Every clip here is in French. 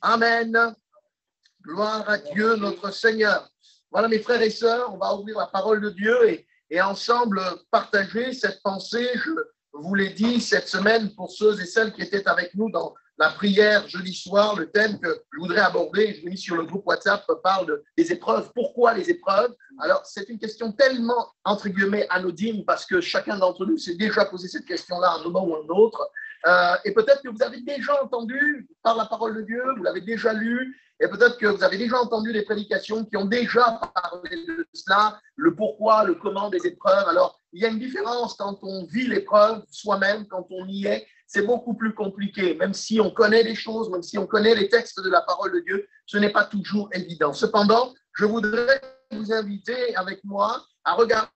Amen. Gloire à Dieu, notre Seigneur. Voilà, mes frères et sœurs, on va ouvrir la parole de Dieu et ensemble partager cette pensée. Je vous l'ai dit cette semaine pour ceux et celles qui étaient avec nous dans la prière jeudi soir. Le thème que je voudrais aborder, je l'ai mis sur le groupe WhatsApp, parle des épreuves. Pourquoi les épreuves? Alors, c'est une question tellement, entre guillemets, anodine parce que chacun d'entre nous s'est déjà posé cette question-là à un moment ou à un autre. Et peut-être que vous avez déjà entendu par la parole de Dieu, vous l'avez déjà lu, et peut-être que vous avez déjà entendu des prédications qui ont déjà parlé de cela, le pourquoi, le comment des épreuves. Alors, il y a une différence quand on vit l'épreuve soi-même, quand on y est, c'est beaucoup plus compliqué. Même si on connaît les choses, même si on connaît les textes de la parole de Dieu, ce n'est pas toujours évident. Cependant, je voudrais vous inviter avec moi à regarder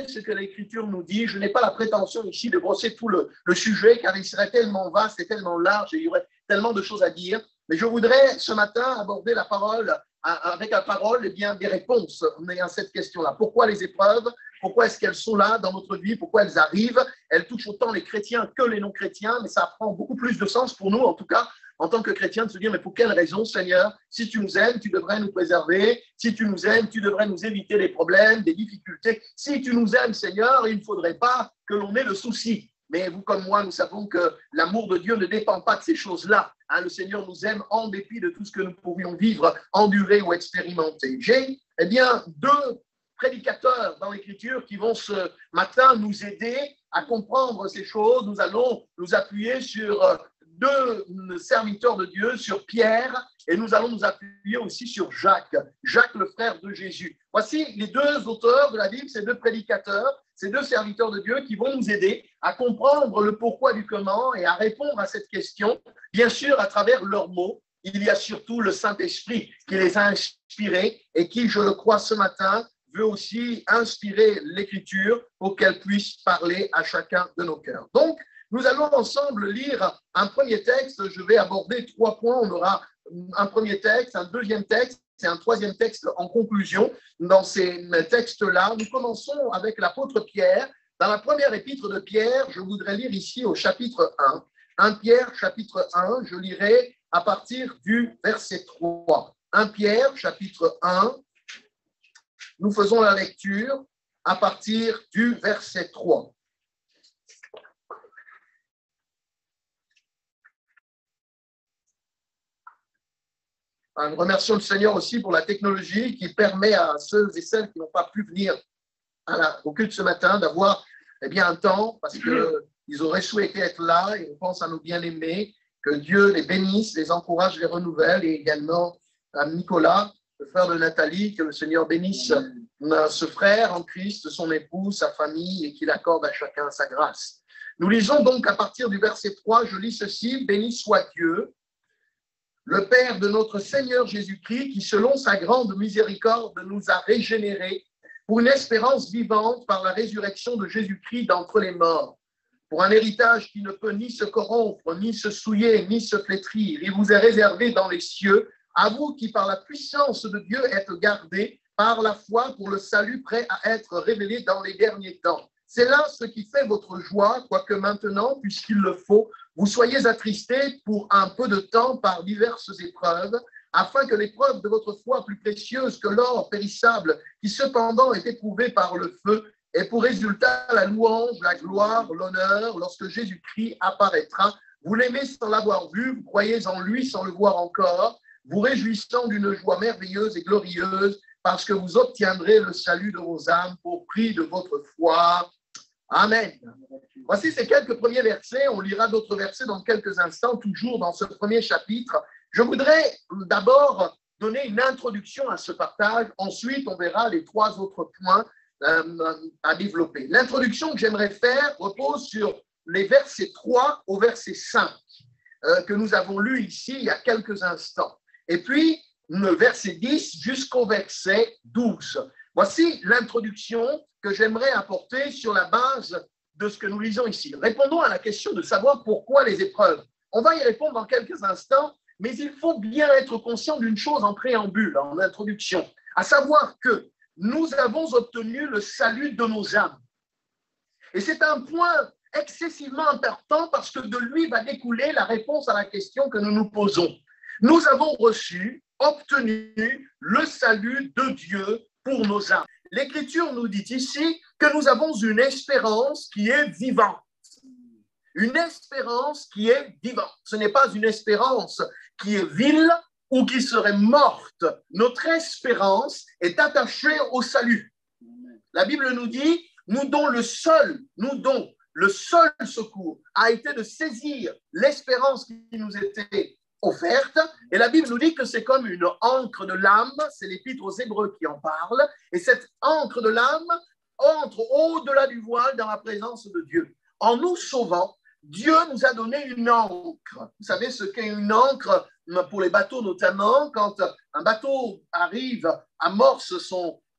ce que l'Écriture nous dit. Je n'ai pas la prétention ici de brosser tout le sujet, car il serait tellement vaste et tellement large et il y aurait tellement de choses à dire. Mais je voudrais ce matin aborder la parole, avec la parole, eh bien, des réponses à cette question-là. Pourquoi les épreuves? Pourquoi est-ce qu'elles sont là dans notre vie? Pourquoi elles arrivent? Elles touchent autant les chrétiens que les non-chrétiens, mais ça prend beaucoup plus de sens pour nous, en tout cas, en tant que chrétiens, de se dire, mais pour quelle raison, Seigneur? Si tu nous aimes, tu devrais nous préserver. Si tu nous aimes, tu devrais nous éviter des problèmes, des difficultés. Si tu nous aimes, Seigneur, il ne faudrait pas que l'on ait le souci. Mais vous comme moi, nous savons que l'amour de Dieu ne dépend pas de ces choses-là. Le Seigneur nous aime en dépit de tout ce que nous pourrions vivre, endurer ou expérimenter. J'ai deux prédicateurs dans l'Écriture qui vont ce matin nous aider à comprendre ces choses. Nous allons nous appuyer sur deux serviteurs de Dieu, sur Pierre, et nous allons nous appuyer aussi sur Jacques, le frère de Jésus. Voici les deux auteurs de la Bible, ces deux prédicateurs, ces deux serviteurs de Dieu qui vont nous aider à comprendre le pourquoi du comment et à répondre à cette question, bien sûr à travers leurs mots. Il y a surtout le Saint-Esprit qui les a inspirés et qui, je le crois ce matin, veut aussi inspirer l'Écriture pour qu'elle puisse parler à chacun de nos cœurs. Donc, nous allons ensemble lire un premier texte. Je vais aborder 3 points. On aura un premier texte, un deuxième texte et un troisième texte en conclusion. Dans ces textes-là, nous commençons avec l'apôtre Pierre. Dans la première épître de Pierre, je voudrais lire ici au chapitre 1. 1 Pierre, chapitre 1, je lirai à partir du verset 3. 1 Pierre, chapitre 1, nous faisons la lecture à partir du verset 3. Nous remercions le Seigneur aussi pour la technologie qui permet à ceux et celles qui n'ont pas pu venir au culte ce matin d'avoir un temps parce qu'ils auraient souhaité être là et on pense à nos bien-aimés. Que Dieu les bénisse, les encourage, les renouvelle et également à Nicolas, le frère de Nathalie, que le Seigneur bénisse ce frère en Christ, son épouse, sa famille et qu'il accorde à chacun sa grâce. Nous lisons donc à partir du verset 3, je lis ceci, béni soit Dieu, le Père de notre Seigneur Jésus-Christ, qui selon sa grande miséricorde nous a régénérés pour une espérance vivante par la résurrection de Jésus-Christ d'entre les morts, pour un héritage qui ne peut ni se corrompre, ni se souiller, ni se flétrir. Il vous est réservé dans les cieux, à vous qui par la puissance de Dieu êtes gardés par la foi pour le salut prêt à être révélé dans les derniers temps. C'est là ce qui fait votre joie, quoique maintenant, puisqu'il le faut, vous soyez attristés pour un peu de temps par diverses épreuves, afin que l'épreuve de votre foi, plus précieuse que l'or périssable, qui cependant est éprouvé par le feu, ait pour résultat la louange, la gloire, l'honneur, lorsque Jésus-Christ apparaîtra. Vous l'aimez sans l'avoir vu, vous croyez en lui sans le voir encore, vous réjouissant d'une joie merveilleuse et glorieuse, parce que vous obtiendrez le salut de vos âmes pour prix de votre foi. Amen. Voici ces quelques premiers versets. On lira d'autres versets dans quelques instants, toujours dans ce premier chapitre. Je voudrais d'abord donner une introduction à ce partage. Ensuite, on verra les 3 autres points à développer. L'introduction que j'aimerais faire repose sur les versets 3 au verset 5 que nous avons lus ici il y a quelques instants. Et puis, le verset 10 jusqu'au verset 12. Voici l'introduction que j'aimerais apporter sur la base de ce que nous lisons ici. Répondons à la question de savoir pourquoi les épreuves. On va y répondre dans quelques instants, mais il faut bien être conscient d'une chose en préambule, en introduction, à savoir que nous avons obtenu le salut de nos âmes. Et c'est un point excessivement important parce que de lui va découler la réponse à la question que nous nous posons. Nous avons reçu, obtenu le salut de Dieu pour nos âmes. L'Écriture nous dit ici que nous avons une espérance qui est vivante. Une espérance qui est vivante. Ce n'est pas une espérance qui est vile ou qui serait morte. Notre espérance est attachée au salut. La Bible nous dit, nous dont le seul secours a été de saisir l'espérance qui nous était offerte. Et la Bible nous dit que c'est comme une encre de l'âme, c'est l'Épître aux Hébreux qui en parle, et cette encre de l'âme entre au-delà du voile dans la présence de Dieu. En nous sauvant, Dieu nous a donné une encre. Vous savez ce qu'est une encre pour les bateaux notamment, quand un bateau arrive, amorce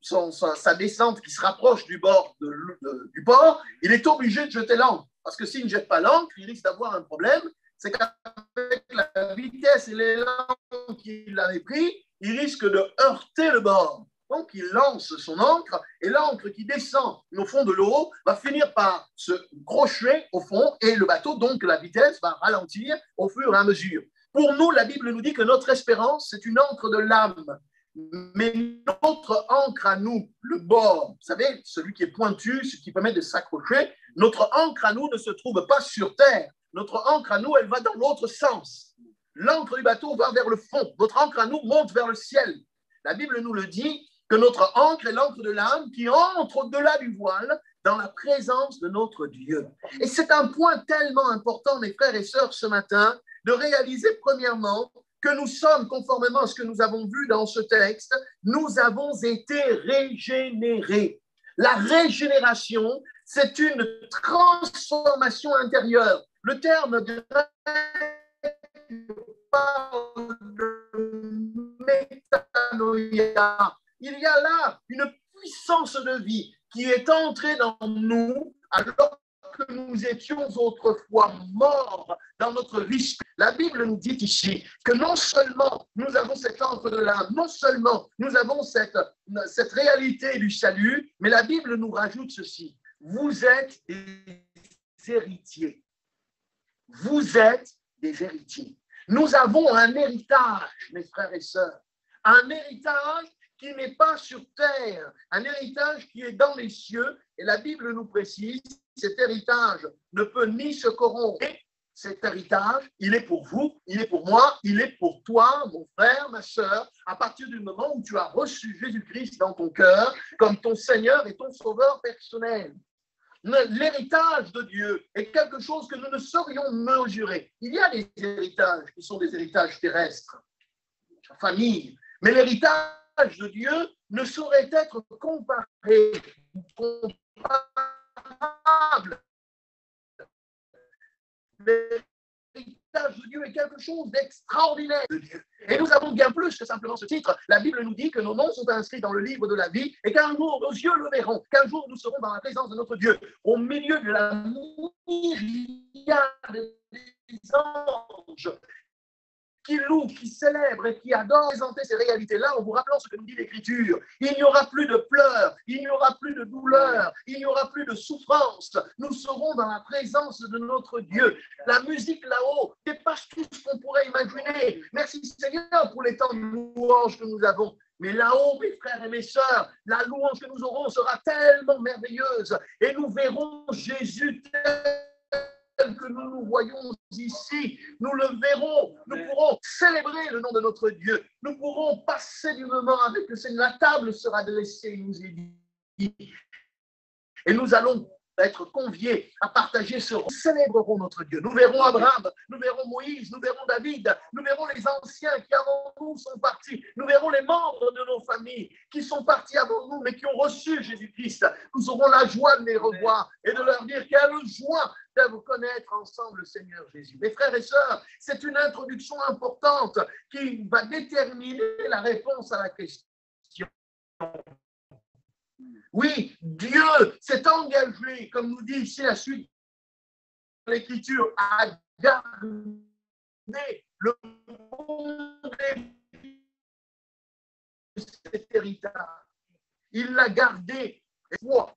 sa descente qui se rapproche du bord du port, il est obligé de jeter l'ancre. Parce que s'il ne jette pas l'ancre, il risque d'avoir un problème. C'est qu'avec la vitesse et l'élan qu'il avait pris, il risque de heurter le bord. Donc, il lance son ancre et l'ancre qui descend au fond de l'eau va finir par se crocher au fond et le bateau, donc la vitesse, va ralentir au fur et à mesure. Pour nous, la Bible nous dit que notre espérance, c'est une encre de l'âme. Mais notre encre à nous, le bord, vous savez, celui qui est pointu, ce qui permet de s'accrocher, notre encre à nous ne se trouve pas sur terre. Notre encre à nous, elle va dans l'autre sens. L'encre du bateau va vers le fond. Notre encre à nous monte vers le ciel. La Bible nous le dit que notre encre est l'encre de l'âme qui entre au-delà du voile dans la présence de notre Dieu. Et c'est un point tellement important, mes frères et sœurs, ce matin, de réaliser premièrement que nous sommes, conformément à ce que nous avons vu dans ce texte, nous avons été régénérés. La régénération, c'est une transformation intérieure. Le terme grec parle de métanoïa. Il y a là une puissance de vie qui est entrée dans nous alors que nous étions autrefois morts dans notre vie. La Bible nous dit ici que non seulement nous avons cette encre de l'âme, non seulement nous avons cette réalité du salut, mais la Bible nous rajoute ceci. Vous êtes des héritiers. Vous êtes des héritiers. Nous avons un héritage, mes frères et sœurs. Un héritage qui n'est pas sur terre, un héritage qui est dans les cieux. Et la Bible nous précise, cet héritage ne peut ni se corrompre. Et cet héritage, il est pour vous, il est pour moi, il est pour toi, mon frère, ma sœur, à partir du moment où tu as reçu Jésus-Christ dans ton cœur comme ton Seigneur et ton Sauveur personnel. L'héritage de Dieu est quelque chose que nous ne saurions mesurer. Il y a des héritages qui sont des héritages terrestres, famille, mais l'héritage de Dieu ne saurait être comparable. L'héritage de Dieu est quelque chose d'extraordinaire de Dieu. Et nous avons bien plus que simplement ce titre. La Bible nous dit que nos noms sont inscrits dans le livre de la vie et qu'un jour nos yeux le verront, qu'un jour nous serons dans la présence de notre Dieu. Au milieu de la myriade des anges qui louent, qui célèbrent et qui adorent présenter ces réalités-là en vous rappelant ce que nous dit l'Écriture. Il n'y aura plus de pleurs, il n'y aura plus de douleur, il n'y aura plus de souffrance. Nous serons dans la présence de notre Dieu. La musique là-haut dépasse tout ce qu'on pourrait imaginer. Merci Seigneur pour les temps de louange que nous avons. Mais là-haut, mes frères et mes sœurs, la louange que nous aurons sera tellement merveilleuse et nous verrons Jésus tel que nous nous voyons ici, nous le verrons, nous pourrons célébrer le nom de notre Dieu, nous pourrons passer du moment avec le Seigneur, la table sera dressée, il nous est dit, et nous allons être conviés à partager ce rôle. Nous célébrerons notre Dieu. Nous verrons Abraham, nous verrons Moïse, nous verrons David, nous verrons les anciens qui avant nous sont partis, nous verrons les membres de nos familles qui sont partis avant nous mais qui ont reçu Jésus-Christ. Nous aurons la joie de les revoir et de leur dire quelle joie de vous connaître ensemble le Seigneur Jésus. Mes frères et sœurs, c'est une introduction importante qui va déterminer la réponse à la question. Oui, Dieu s'est engagé, comme nous dit ici la suite de l'Écriture, à garder le monde de cet héritage. Il l'a gardé. Et moi,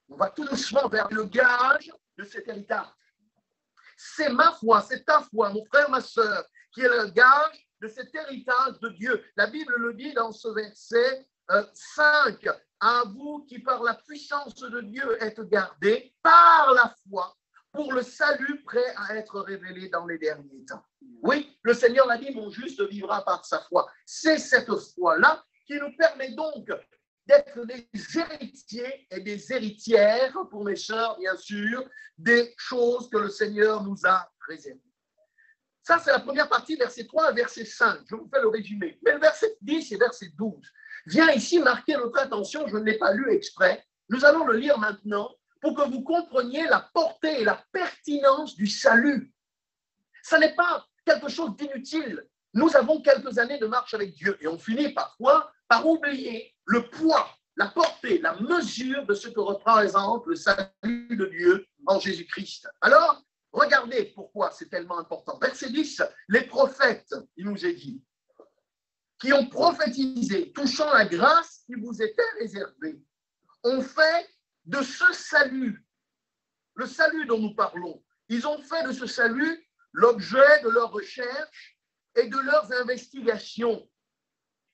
on va tout doucement vers le gage de cet héritage. C'est ma foi, c'est ta foi, mon frère, ma sœur, qui est le gage de cet héritage de Dieu. La Bible le dit dans ce verset 5. À vous qui par la puissance de Dieu êtes gardés par la foi pour le salut prêt à être révélé dans les derniers temps. Oui, le Seigneur l'a dit, mon juste vivra par sa foi. C'est cette foi-là qui nous permet donc d'être des héritiers et des héritières, pour mes sœurs, bien sûr, des choses que le Seigneur nous a réservées. Ça, c'est la première partie, verset 3 et verset 5. Je vous fais le résumé. Mais le verset 10 et verset 12 vient ici marquer notre attention. Je ne l'ai pas lu exprès. Nous allons le lire maintenant pour que vous compreniez la portée et la pertinence du salut. Ce n'est pas quelque chose d'inutile. Nous avons quelques années de marche avec Dieu et on finit parfois par oublier le poids, la portée, la mesure de ce que représente le salut de Dieu en Jésus-Christ. Alors, regardez pourquoi c'est tellement important. Verset 10, les prophètes, il nous est dit, qui ont prophétisé, touchant la grâce qui vous était réservée, ont fait de ce salut, le salut dont nous parlons, ils ont fait de ce salut l'objet de leurs recherches et de leurs investigations.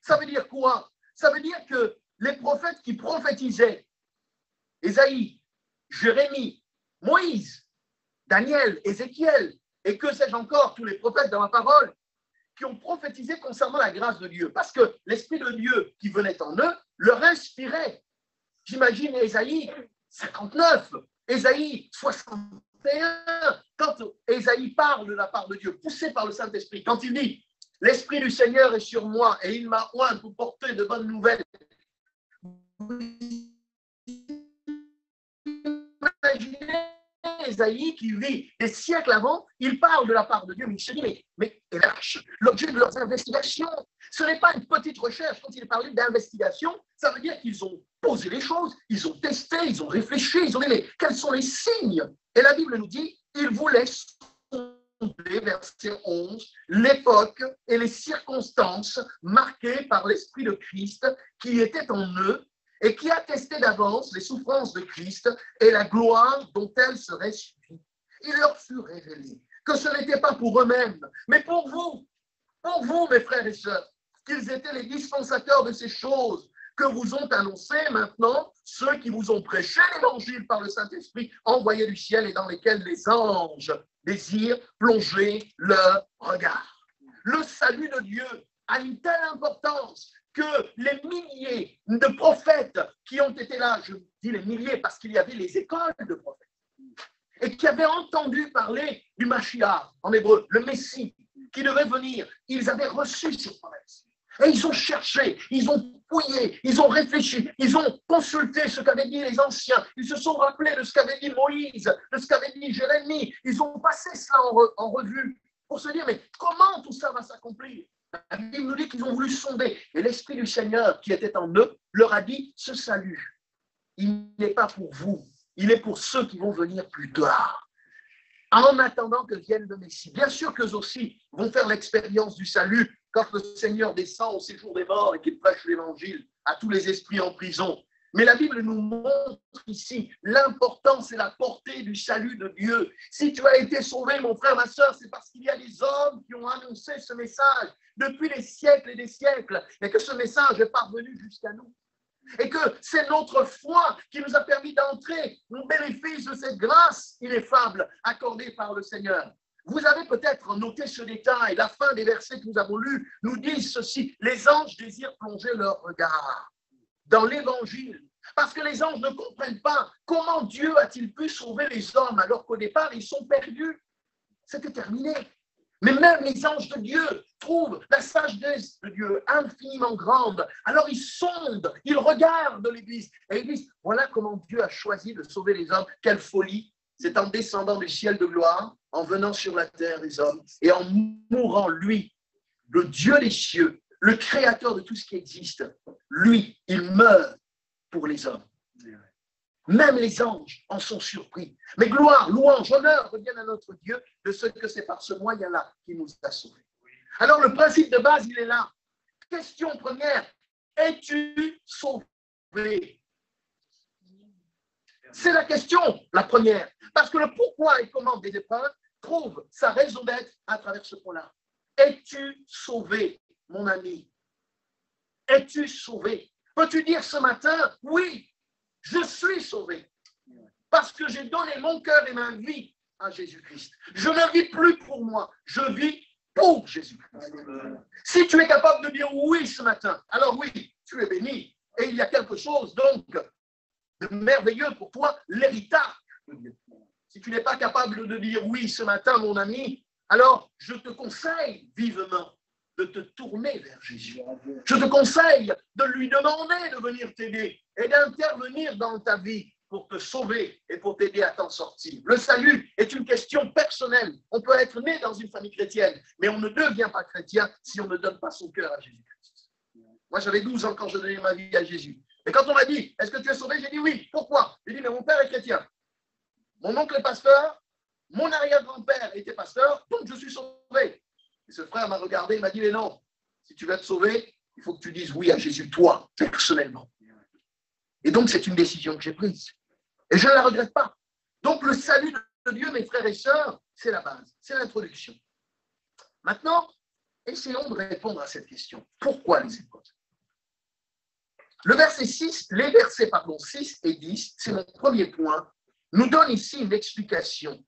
Ça veut dire quoi? Ça veut dire que les prophètes qui prophétisaient, Ésaïe, Jérémie, Moïse, Daniel, Ézéchiel, et que sais-je encore, tous les prophètes dans la parole, qui ont prophétisé concernant la grâce de Dieu, parce que l'Esprit de Dieu qui venait en eux leur inspirait. J'imagine Ésaïe 59, Ésaïe 61, quand Ésaïe parle de la part de Dieu, poussé par le Saint-Esprit, quand il dit « L'Esprit du Seigneur est sur moi et il m'a oint pour porter de bonnes nouvelles ». Imaginez Ésaïe qui vit des siècles avant, il parle de la part de Dieu, mais il se dit, mais l'objet de leurs investigations, ce n'est pas une petite recherche. Quand il parlait d'investigation, ça veut dire qu'ils ont posé les choses, ils ont testé, ils ont réfléchi, ils ont dit, mais quels sont les signes? Et la Bible nous dit, ils voulaient sonder, verset 11, l'époque et les circonstances marquées par l'Esprit de Christ qui était en eux, et qui attestait d'avance les souffrances de Christ et la gloire dont elles seraient suivies. Il leur fut révélé que ce n'était pas pour eux-mêmes, mais pour vous, mes frères et sœurs, qu'ils étaient les dispensateurs de ces choses que vous ont annoncées maintenant ceux qui vous ont prêché l'évangile par le Saint-Esprit envoyé du ciel et dans lesquels les anges désirent plonger leur regard. Le salut de Dieu a une telle importance que les milliers de prophètes qui ont été là, je dis les milliers parce qu'il y avait les écoles de prophètes, et qui avaient entendu parler du Mashiach, en hébreu, le Messie, qui devait venir, ils avaient reçu ces promesses. Et ils ont cherché, ils ont fouillé, ils ont réfléchi, ils ont consulté ce qu'avaient dit les anciens, ils se sont rappelés de ce qu'avait dit Moïse, de ce qu'avait dit Jérémie, ils ont passé cela en revue pour se dire, mais comment tout ça va s'accomplir? La Bible nous dit qu'ils ont voulu sonder. Et l'Esprit du Seigneur qui était en eux leur a dit, ce salut, il n'est pas pour vous, il est pour ceux qui vont venir plus tard. En attendant que vienne le Messie. Bien sûr qu'eux aussi vont faire l'expérience du salut quand le Seigneur descend au séjour des morts et qu'il prêche l'Évangile à tous les esprits en prison. Mais la Bible nous montre ici l'importance et la portée du salut de Dieu. Si tu as été sauvé, mon frère, ma soeur, c'est parce qu'il y a des hommes qui ont annoncé ce message depuis des siècles et des siècles, et que ce message est parvenu jusqu'à nous. Et que c'est notre foi qui nous a permis d'entrer au bénéfice de cette grâce ineffable accordée par le Seigneur. Vous avez peut-être noté ce détail, la fin des versets que nous avons lus nous disent ceci, les anges désirent plonger leur regard dans l'Évangile, parce que les anges ne comprennent pas comment Dieu a-t-il pu sauver les hommes alors qu'au départ, ils sont perdus. C'était terminé. Mais même les anges de Dieu trouvent la sagesse de Dieu infiniment grande. Alors ils sondent, ils regardent l'Église et ils disent, voilà comment Dieu a choisi de sauver les hommes. Quelle folie! C'est en descendant du ciel de gloire, en venant sur la terre des hommes et en mourant, lui, le Dieu des cieux, le créateur de tout ce qui existe, lui, il meurt pour les hommes. Même les anges en sont surpris. Mais gloire, louange, honneur reviennent à notre Dieu de ce que c'est par ce moyen-là qu'il nous a sauvés. Alors le principe de base, il est là. Question première, es-tu sauvé? C'est la question, la première. Parce que le pourquoi et comment des épreuves trouve sa raison d'être à travers ce point-là. es-tu sauvé, mon ami? Es-tu sauvé? Peux-tu dire ce matin, oui, je suis sauvé parce que j'ai donné mon cœur et ma vie à Jésus-Christ. Je ne vis plus pour moi, je vis pour Jésus-Christ. Si tu es capable de dire oui ce matin, alors oui, tu es béni. Et il y a quelque chose donc de merveilleux pour toi, l'héritage de Dieu. Si tu n'es pas capable de dire oui ce matin, mon ami, alors je te conseille vivement de te tourner vers Jésus. Je te conseille de lui demander de venir t'aider et d'intervenir dans ta vie pour te sauver et pour t'aider à t'en sortir. Le salut est une question personnelle. On peut être né dans une famille chrétienne, mais on ne devient pas chrétien si on ne donne pas son cœur à Jésus-Christ. Moi, j'avais 12 ans quand je donnais ma vie à Jésus. Et quand on m'a dit, est-ce que tu es sauvé? J'ai dit oui. Pourquoi? J'ai dit, mais mon père est chrétien. Mon oncle est pasteur. Mon arrière-grand-père était pasteur. Donc, je suis sauvé. Et ce frère m'a regardé, il m'a dit, mais non, si tu veux être sauvé, il faut que tu dises oui à Jésus, toi, personnellement. Et donc, c'est une décision que j'ai prise. Et je ne la regrette pas. Donc, le salut de Dieu, mes frères et sœurs, c'est la base, c'est l'introduction. Maintenant, essayons de répondre à cette question. Pourquoi les épreuves? Les versets 6 et 10, c'est mon premier point, nous donne ici une explication.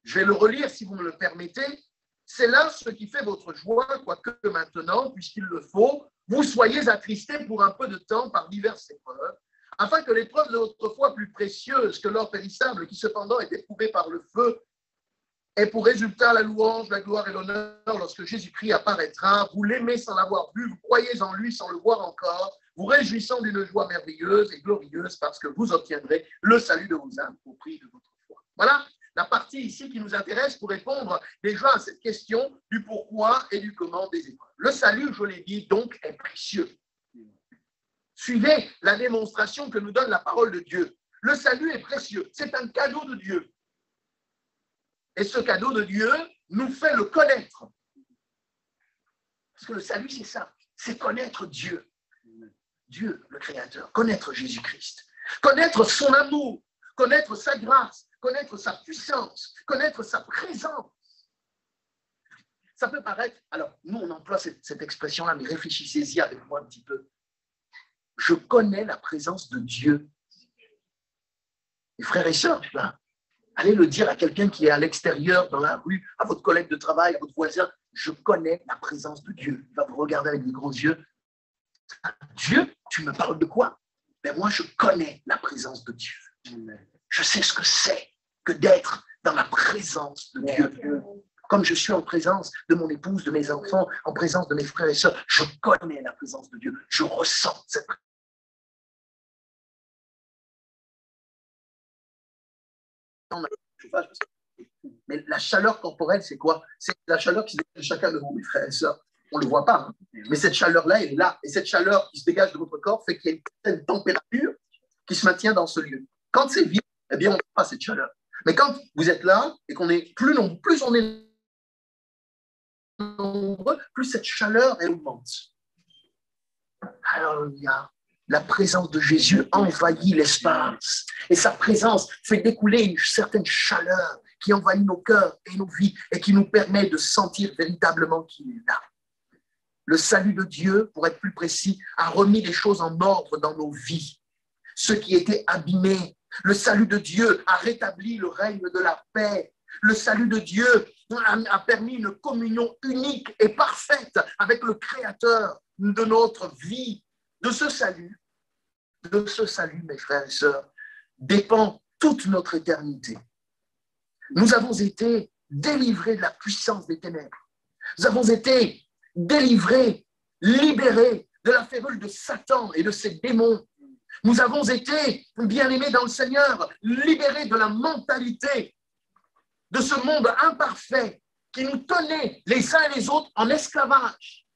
Je vais le relire si vous me le permettez. C'est là ce qui fait votre joie, quoique maintenant, puisqu'il le faut, vous soyez attristés pour un peu de temps par diverses épreuves, afin que l'épreuve de votre foi plus précieuse que l'or périssable, qui cependant est éprouvé par le feu, ait pour résultat la louange, la gloire et l'honneur lorsque Jésus-Christ apparaîtra. Vous l'aimez sans l'avoir vu, vous croyez en lui sans le voir encore, vous réjouissant d'une joie merveilleuse et glorieuse parce que vous obtiendrez le salut de vos âmes au prix de votre foi. Voilà la partie ici qui nous intéresse pour répondre déjà à cette question du pourquoi et du comment des épreuves. Le salut, je l'ai dit, donc, est précieux. Suivez la démonstration que nous donne la parole de Dieu. Le salut est précieux, c'est un cadeau de Dieu. Et ce cadeau de Dieu nous fait le connaître. Parce que le salut, c'est ça, c'est connaître Dieu. Dieu, le Créateur, connaître Jésus-Christ, connaître son amour, connaître sa grâce, connaître sa puissance, connaître sa présence. Ça peut paraître, alors nous on emploie cette expression-là, mais réfléchissez-y avec moi un petit peu. Je connais la présence de Dieu. Et frères et sœurs, allez le dire à quelqu'un qui est à l'extérieur, dans la rue, à votre collègue de travail, à votre voisin, je connais la présence de Dieu. Il va vous regarder avec des gros yeux. Dieu, tu me parles de quoi? Ben moi, je connais la présence de Dieu. Je sais ce que c'est que d'être dans la présence de Dieu. Comme je suis en présence de mon épouse, de mes enfants, en présence de mes frères et sœurs, je connais la présence de Dieu. Je ressens cette présence. Mais la chaleur corporelle, c'est quoi? C'est la chaleur qui se dégage de chacun de vous, mes frères et sœurs. On ne le voit pas, hein. Mais cette chaleur-là, elle est là. Et cette chaleur qui se dégage de votre corps fait qu'il y a une certaine température qui se maintient dans ce lieu. Quand c'est vide, eh bien, on n'a pas cette chaleur. Mais quand vous êtes là et qu'on est plus nombreux, plus on est nombreux, plus cette chaleur, elle augmente. Alors, il y a la présence de Jésus envahit l'espace. Et sa présence fait découler une certaine chaleur qui envahit nos cœurs et nos vies et qui nous permet de sentir véritablement qu'il est là. Le salut de Dieu, pour être plus précis, a remis les choses en ordre dans nos vies. Ce qui était abîmé, le salut de Dieu a rétabli le règne de la paix. Le salut de Dieu a permis une communion unique et parfaite avec le Créateur de notre vie. De ce salut, mes frères et sœurs, dépend toute notre éternité. Nous avons été délivrés de la puissance des ténèbres. Nous avons été délivrés, libérés de la férule de Satan et de ses démons. Nous avons été, bien-aimés dans le Seigneur, libérés de la mentalité de ce monde imparfait qui nous tenait les uns et les autres en esclavage.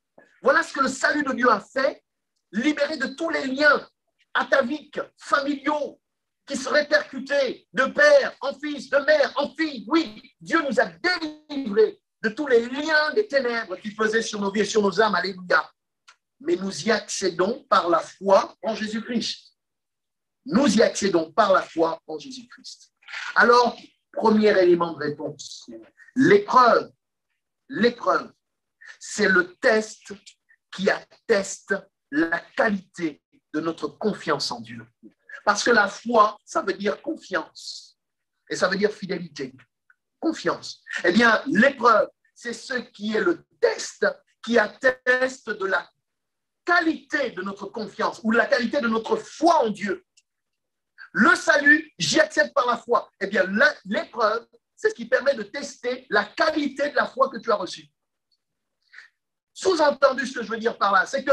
Voilà ce que le salut de Dieu a fait, libéré de tous les liens ataviques, familiaux, qui se répercutaient de père en fils, de mère en fille. Oui, Dieu nous a délivrés de tous les liens des ténèbres qui pesaient sur nos vies et sur nos âmes. Alléluia. Mais nous y accédons par la foi en Jésus-Christ. Nous y accédons par la foi en Jésus-Christ. Alors, premier élément de réponse, l'épreuve C'est le test qui atteste la qualité de notre confiance en Dieu. Parce que la foi, ça veut dire confiance. Et ça veut dire fidélité. Confiance. Eh bien, l'épreuve, c'est ce qui est le test qui atteste de la qualité de notre confiance ou de la qualité de notre foi en Dieu. Le salut, j'y accède par la foi. Eh bien, l'épreuve, c'est ce qui permet de tester la qualité de la foi que tu as reçue. Sous-entendu, ce que je veux dire par là, c'est que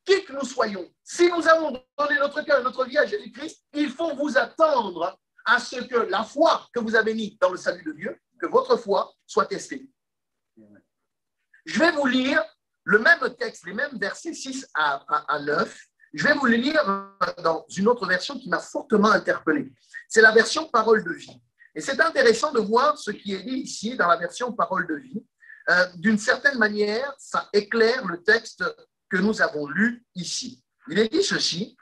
qui que nous soyons, si nous avons donné notre cœur et notre vie à Jésus-Christ, il faut vous attendre à ce que la foi que vous avez mise dans le salut de Dieu, que votre foi soit testée. Je vais vous lire le même texte, les mêmes versets 6 à 9. Je vais vous le lire dans une autre version qui m'a fortement interpellé. C'est la version Parole de vie. Et c'est intéressant de voir ce qui est dit ici dans la version Parole de vie. D'une certaine manière, ça éclaire le texte que nous avons lu ici. Il est dit ceci,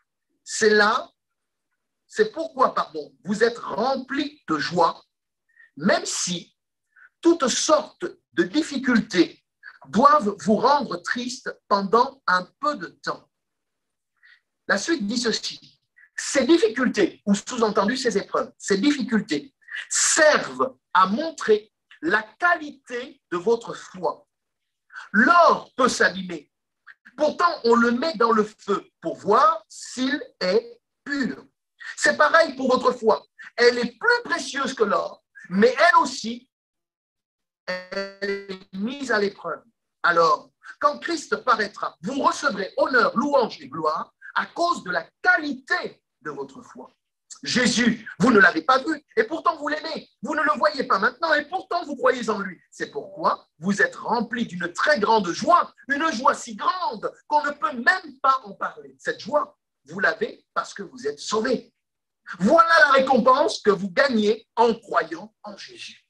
c'est pourquoi, vous êtes remplis de joie, même si toutes sortes de difficultés doivent vous rendre triste pendant un peu de temps. La suite dit ceci, ces difficultés, ou sous-entendu ces épreuves, ces difficultés servent à montrer la qualité de votre foi. L'or peut s'abîmer, pourtant on le met dans le feu pour voir s'il est pur. C'est pareil pour votre foi. Elle est plus précieuse que l'or, mais elle aussi, elle est mise à l'épreuve. Alors, quand Christ paraîtra, vous recevrez honneur, louange et gloire à cause de la qualité de votre foi. Jésus, vous ne l'avez pas vu, et pourtant vous l'aimez. Vous ne le voyez pas maintenant, et pourtant vous croyez en lui. C'est pourquoi vous êtes remplis d'une très grande joie, une joie si grande qu'on ne peut même pas en parler. Cette joie, vous l'avez parce que vous êtes sauvés. Voilà la récompense que vous gagnez en croyant en Jésus.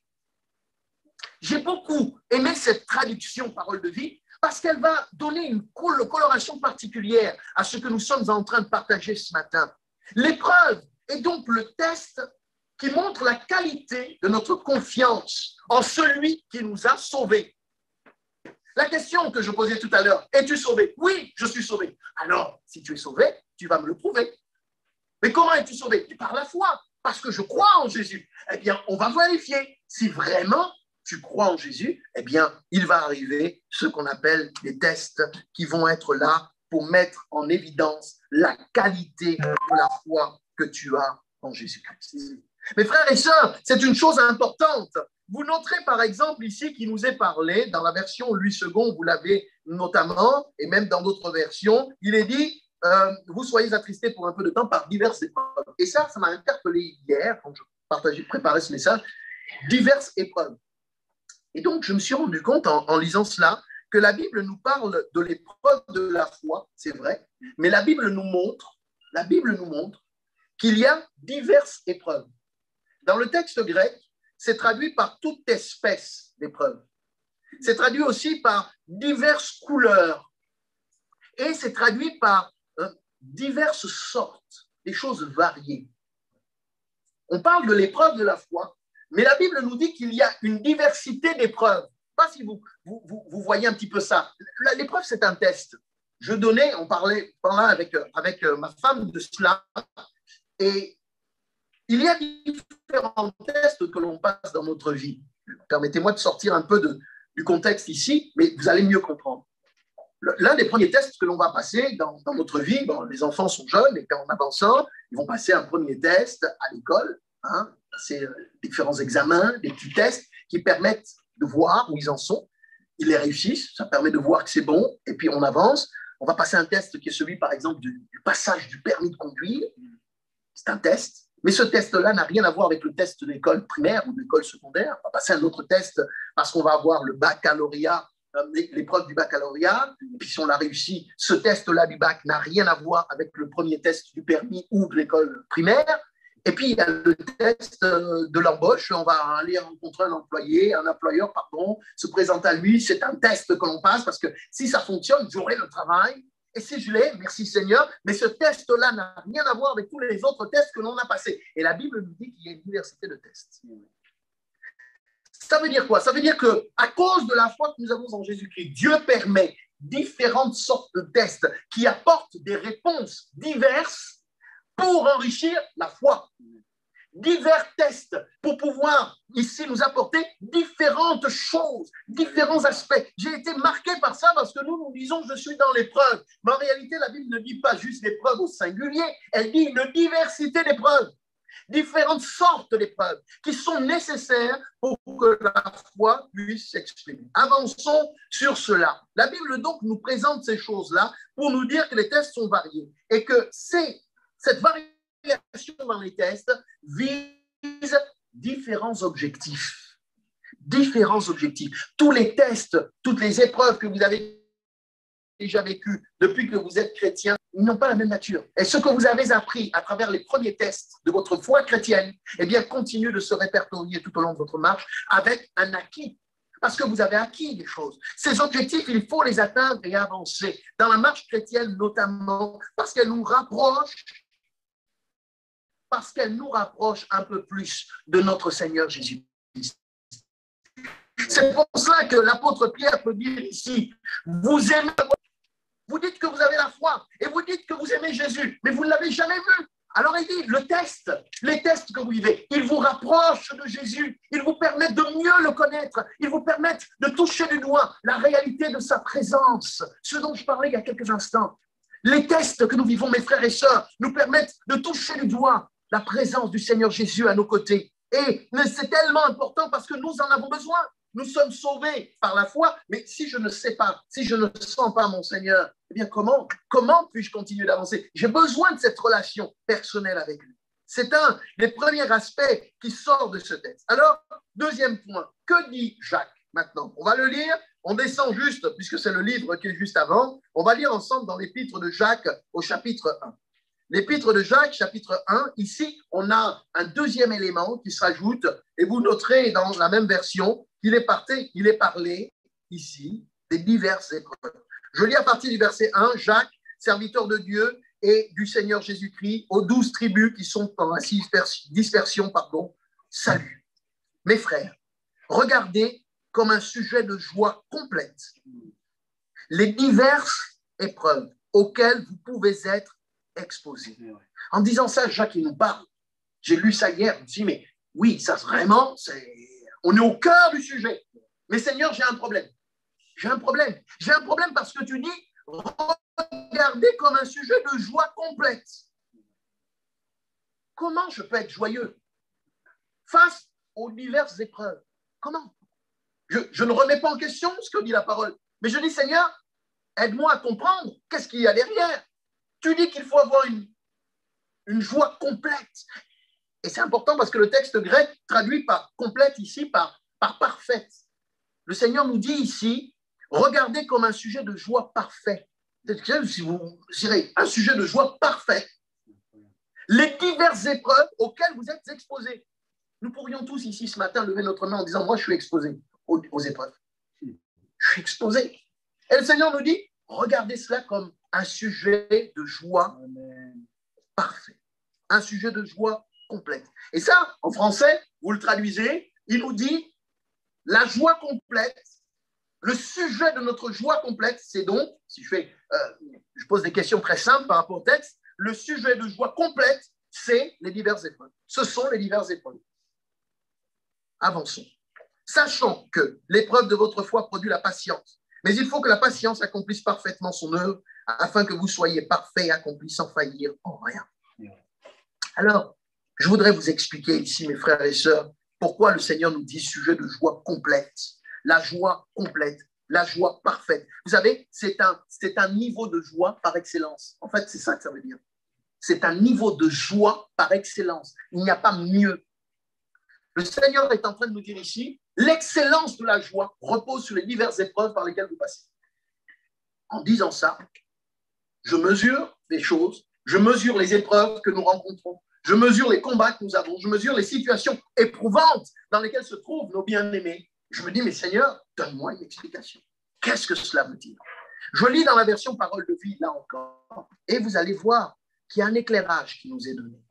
J'ai beaucoup aimé cette traduction Parole de vie parce qu'elle va donner une coloration particulière à ce que nous sommes en train de partager ce matin. L'épreuve est donc le test qui montre la qualité de notre confiance en celui qui nous a sauvés. La question que je posais tout à l'heure, es-tu sauvé? Oui, je suis sauvé. Alors, si tu es sauvé, tu vas me le prouver. Mais comment es-tu sauvé? Par la foi, parce que je crois en Jésus. Eh bien, on va vérifier si vraiment tu crois en Jésus, eh bien, il va arriver ce qu'on appelle des tests qui vont être là pour mettre en évidence la qualité de la foi que tu as en Jésus-Christ. Mes frères et sœurs, c'est une chose importante. Vous noterez par exemple ici qu'il nous est parlé, dans la version Louis II, vous l'avez notamment, et même dans d'autres versions, il est dit vous soyez attristés pour un peu de temps par diverses épreuves. Et ça m'a interpellé hier, quand je préparais ce message, diverses épreuves. Et donc, je me suis rendu compte en lisant cela que la Bible nous parle de l'épreuve de la foi, c'est vrai, mais la Bible nous montre qu'il y a diverses épreuves. Dans le texte grec, c'est traduit par toute espèce d'épreuves. C'est traduit aussi par diverses couleurs. Et c'est traduit par diverses sortes, des choses variées. On parle de l'épreuve de la foi, mais la Bible nous dit qu'il y a une diversité d'épreuves. Je ne sais pas si vous voyez un petit peu ça. L'épreuve, c'est un test. On parlait avec ma femme de cela, et il y a différents tests que l'on passe dans notre vie. Permettez-moi de sortir un peu du contexte ici, mais vous allez mieux comprendre. L'un des premiers tests que l'on va passer dans notre vie, les enfants sont jeunes et en avançant, ils vont passer un premier test à l'école, passer différents examens, des petits tests qui permettent de voir où ils en sont. Ils les réussissent, ça permet de voir que c'est bon, et puis on avance. On va passer un test qui est celui, par exemple, du passage du permis de conduire. C'est un test, mais ce test-là n'a rien à voir avec le test de l'école primaire ou de l'école secondaire. On va passer un autre test parce qu'on va avoir le baccalauréat, l'épreuve du baccalauréat, et puis si on l'a réussi, ce test-là du bac n'a rien à voir avec le premier test du permis ou de l'école primaire. Et puis il y a le test de l'embauche, on va aller rencontrer un employeur, se présente à lui, c'est un test que l'on passe parce que si ça fonctionne, j'aurai le travail. Et si je l'ai, merci Seigneur, mais ce test-là n'a rien à voir avec tous les autres tests que l'on a passés. Et la Bible nous dit qu'il y a une diversité de tests. Ça veut dire quoi? Ça veut dire qu'à cause de la foi que nous avons en Jésus-Christ, Dieu permet différentes sortes de tests qui apportent des réponses diverses pour enrichir la foi. Divers tests pour pouvoir ici nous apporter différentes choses, différents aspects. J'ai été marqué par ça parce que nous disons je suis dans l'épreuve. Mais en réalité, la Bible ne dit pas juste l'épreuve au singulier, elle dit une diversité d'épreuves, différentes sortes d'épreuves qui sont nécessaires pour que la foi puisse s'exprimer. Avançons sur cela. La Bible donc nous présente ces choses-là pour nous dire que les tests sont variés et que cette variation dans les tests vise différents objectifs. Différents objectifs. Tous les tests, toutes les épreuves que vous avez déjà vécues depuis que vous êtes chrétien, ils n'ont pas la même nature. Et ce que vous avez appris à travers les premiers tests de votre foi chrétienne, eh bien, continue de se répertorier tout au long de votre marche avec un acquis. Parce que vous avez acquis des choses. Ces objectifs, il faut les atteindre et avancer. Dans la marche chrétienne notamment, parce qu'elle nous rapproche un peu plus de notre Seigneur Jésus-Christ. C'est pour cela que l'apôtre Pierre peut dire ici, vous aimez, vous dites que vous avez la foi et vous dites que vous aimez Jésus, mais vous ne l'avez jamais vu. Alors il dit, les tests que vous vivez, ils vous rapprochent de Jésus, ils vous permettent de mieux le connaître, ils vous permettent de toucher du doigt la réalité de sa présence, ce dont je parlais il y a quelques instants. Les tests que nous vivons, mes frères et sœurs, nous permettent de toucher du doigt la présence du Seigneur Jésus à nos côtés. Et c'est tellement important parce que nous en avons besoin. Nous sommes sauvés par la foi, mais si je ne sais pas, si je ne sens pas mon Seigneur, eh bien comment puis-je continuer d'avancer? J'ai besoin de cette relation personnelle avec lui. C'est un des premiers aspects qui sort de ce texte. Alors, deuxième point, que dit Jacques maintenant? On va le lire, on descend juste, puisque c'est le livre qui est juste avant, on va lire ensemble dans l'épître de Jacques au chapitre 1. L'épître de Jacques, chapitre 1, ici, on a un deuxième élément qui s'ajoute, et vous noterez dans la même version qu'il est parlé ici des diverses épreuves. Je lis à partir du verset 1, Jacques, serviteur de Dieu et du Seigneur Jésus-Christ, aux 12 tribus qui sont dans la dispersion, salut. Mes frères, regardez comme un sujet de joie complète les diverses épreuves auxquelles vous pouvez être exposé. En disant ça, Jacques, il nous parle. J'ai lu ça hier, je me suis dit, mais oui, ça vraiment, on est au cœur du sujet. Mais Seigneur, j'ai un problème. J'ai un problème parce que tu dis, regardez comme un sujet de joie complète. Comment je peux être joyeux face aux diverses épreuves? Comment? Je ne remets pas en question ce que dit la parole, mais je dis, Seigneur, aide-moi à comprendre qu'est-ce qu'il y a derrière. Tu dis qu'il faut avoir une joie complète. Et c'est important parce que le texte grec traduit par complète ici par parfaite. Le Seigneur nous dit ici, regardez comme un sujet de joie parfait. Si vous direz un sujet de joie parfait, les diverses épreuves auxquelles vous êtes exposés. Nous pourrions tous ici ce matin lever notre main en disant, moi je suis exposé aux épreuves. Je suis exposé. Et le Seigneur nous dit, regardez cela comme un sujet de joie parfait, un sujet de joie complète. Et ça, en français, vous le traduisez, il nous dit la joie complète, le sujet de notre joie complète, c'est donc, si je pose des questions très simples par rapport au texte, le sujet de joie complète, c'est les diverses épreuves. Ce sont les diverses épreuves. Avançons. Sachant que l'épreuve de votre foi produit la patience, mais il faut que la patience accomplisse parfaitement son œuvre afin que vous soyez parfaits et accomplis sans faillir en rien. Alors, je voudrais vous expliquer ici, mes frères et sœurs, pourquoi le Seigneur nous dit sujet de joie complète, la joie parfaite. Vous savez, c'est un niveau de joie par excellence. En fait, c'est ça que ça veut dire. C'est un niveau de joie par excellence. Il n'y a pas mieux. Le Seigneur est en train de nous dire ici, l'excellence de la joie repose sur les diverses épreuves par lesquelles vous passez. En disant ça, je mesure les choses, je mesure les épreuves que nous rencontrons, je mesure les combats que nous avons, je mesure les situations éprouvantes dans lesquelles se trouvent nos bien-aimés. Je me dis, mais Seigneur, donne-moi une explication. Qu'est-ce que cela veut dire? Je lis dans la version Parole de vie, là encore, et vous allez voir qu'il y a un éclairage qui nous est donné.